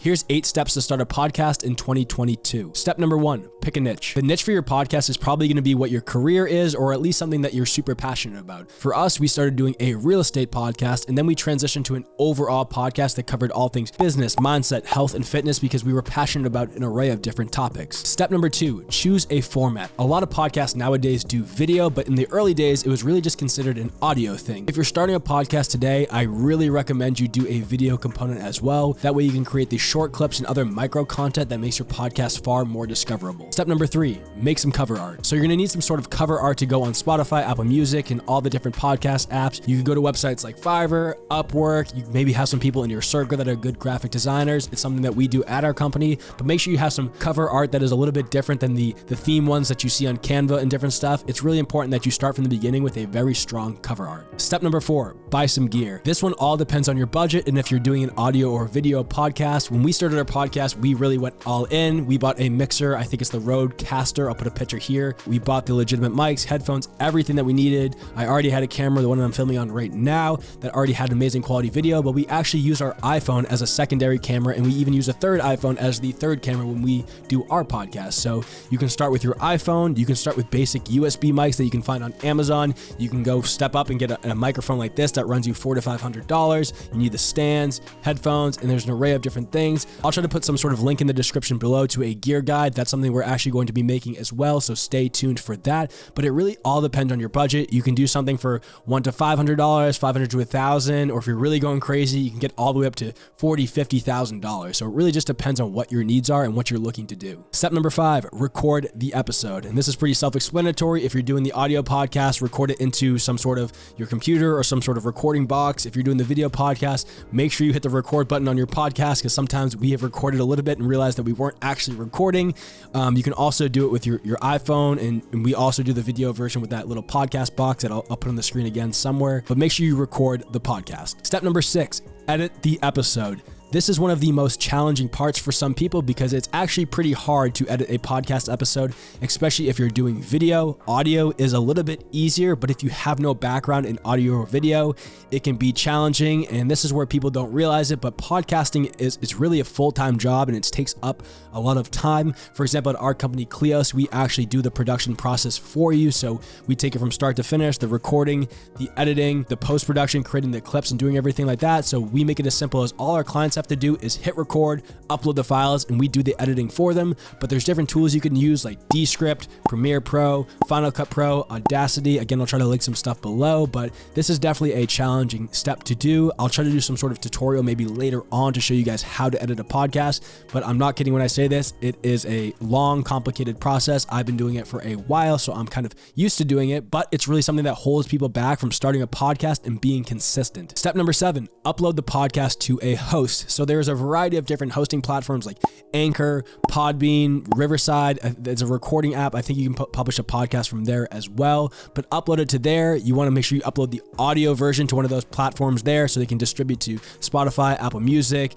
Here's 8 steps to start a podcast in 2022. Step number 1, pick a niche. The niche for your podcast is probably going to be what your career is, or at least something that you're super passionate about. For us, we started doing a real estate podcast, and then we transitioned to an overall podcast that covered all things business, mindset, health, and fitness because we were passionate about an array of different topics. Step number 2, choose a format. A lot of podcasts nowadays do video, but in the early days, it was really just considered an audio thing. If you're starting a podcast today, I really recommend you do a video component as well. That way you can create the short clips and other micro content that makes your podcast far more discoverable. Step number 3, make some cover art. So you're going to need some sort of cover art to go on Spotify, Apple Music, and all the different podcast apps. You can go to websites like Fiverr, Upwork. You maybe have some people in your circle that are good graphic designers. It's something that we do at our company, but make sure you have some cover art that is a little bit different than the theme ones that you see on Canva and different stuff. It's really important that you start from the beginning with a very strong cover art. Step number 4, buy some gear. This one all depends on your budget and if you're doing an audio or video podcast. When we started our podcast, we really went all in. We bought a mixer. I think it's the Rodecaster. I'll put a picture here. We bought the legitimate mics, headphones, everything that we needed. I already had a camera, the one I'm filming on right now, that already had amazing quality video, but we actually use our iPhone as a secondary camera, and we even use a third iPhone as the third camera when we do our podcast. So you can start with your iPhone. You can start with basic USB mics that you can find on Amazon. You can go step up and get a microphone like this that runs you $400 to $500. You need the stands, headphones, and there's an array of different things. I'll try to put some sort of link in the description below to a gear guide. That's something we're actually going to be making as well, so stay tuned for that. But it really all depends on your budget. You can do something for $100 to $500, $500 to $1,000, or if you're really going crazy, you can get all the way up to $40,000, $50,000. So it really just depends on what your needs are and what you're looking to do. Step number 5, record the episode. And this is pretty self-explanatory. If you're doing the audio podcast, record it into some sort of your computer or some sort of recording box. If you're doing the video podcast, make sure you hit the record button on your podcast, because sometimes we have recorded a little bit and realized that we weren't actually recording. You can also do it with your iPhone, and we also do the video version with that little podcast box that I'll put on the screen again somewhere. But make sure you record the podcast. Step number 6, edit the episode. This is one of the most challenging parts for some people because it's actually pretty hard to edit a podcast episode, especially if you're doing video. Audio is a little bit easier, but if you have no background in audio or video, it can be challenging, and this is where people don't realize it, but podcasting is really a full-time job, and it takes up a lot of time. For example, at our company, Kleos, we actually do the production process for you, so we take it from start to finish, the recording, the editing, the post-production, creating the clips, and doing everything like that, so we make it as simple as all our clients have to do is hit record, upload the files, and we do the editing for them. But there's different tools you can use like Descript, Premiere Pro, Final Cut Pro, Audacity. Again, I'll try to link some stuff below, but this is definitely a challenging step to do. I'll try to do some sort of tutorial maybe later on to show you guys how to edit a podcast, but I'm not kidding when I say this. It is a long, complicated process. I've been doing it for a while, so I'm kind of used to doing it, but it's really something that holds people back from starting a podcast and being consistent. Step number 7, upload the podcast to a host. So there's a variety of different hosting platforms like Anchor, Podbean, Riverside. There's a recording app. I think you can publish a podcast from there as well, but upload it to there. You want to make sure you upload the audio version to one of those platforms there so they can distribute to Spotify, Apple Music,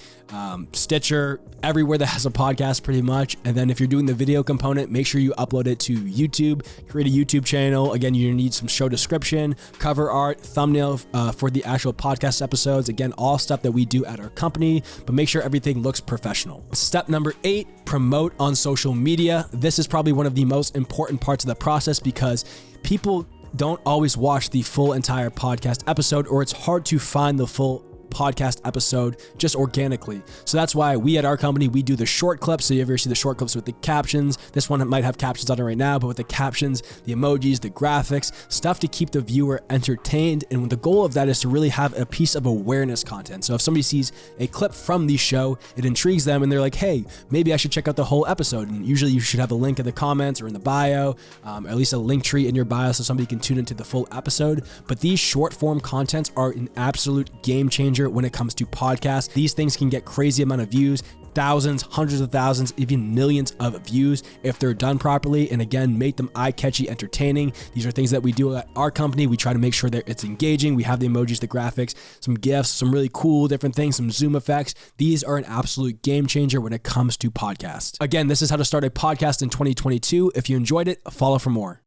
Stitcher, everywhere that has a podcast pretty much. And then if you're doing the video component, make sure you upload it to YouTube, create a YouTube channel. Again, you need some show description, cover art, thumbnail for the actual podcast episodes. Again, all stuff that we do at our company, but make sure everything looks professional. Step number 8, promote on social media. This is probably one of the most important parts of the process because people don't always watch the full entire podcast episode, or it's hard to find the full podcast episode just organically. So that's why we at our company, we do the short clips. So you ever see the short clips with the captions? This one might have captions on it right now, but with the captions, the emojis, the graphics, stuff to keep the viewer entertained. And the goal of that is to really have a piece of awareness content. So if somebody sees a clip from the show, it intrigues them and they're like, hey, maybe I should check out the whole episode. And usually you should have a link in the comments or in the bio, or at least a link tree in your bio so somebody can tune into the full episode. But these short form contents are an absolute game changer when it comes to podcasts. These things can get crazy amount of views, thousands, hundreds of thousands, even millions of views if they're done properly. And again, make them eye-catchy, entertaining. These are things that we do at our company. We try to make sure that it's engaging. We have the emojis, the graphics, some GIFs, some really cool different things, some Zoom effects. These are an absolute game changer when it comes to podcasts. Again, this is how to start a podcast in 2022. If you enjoyed it, follow for more.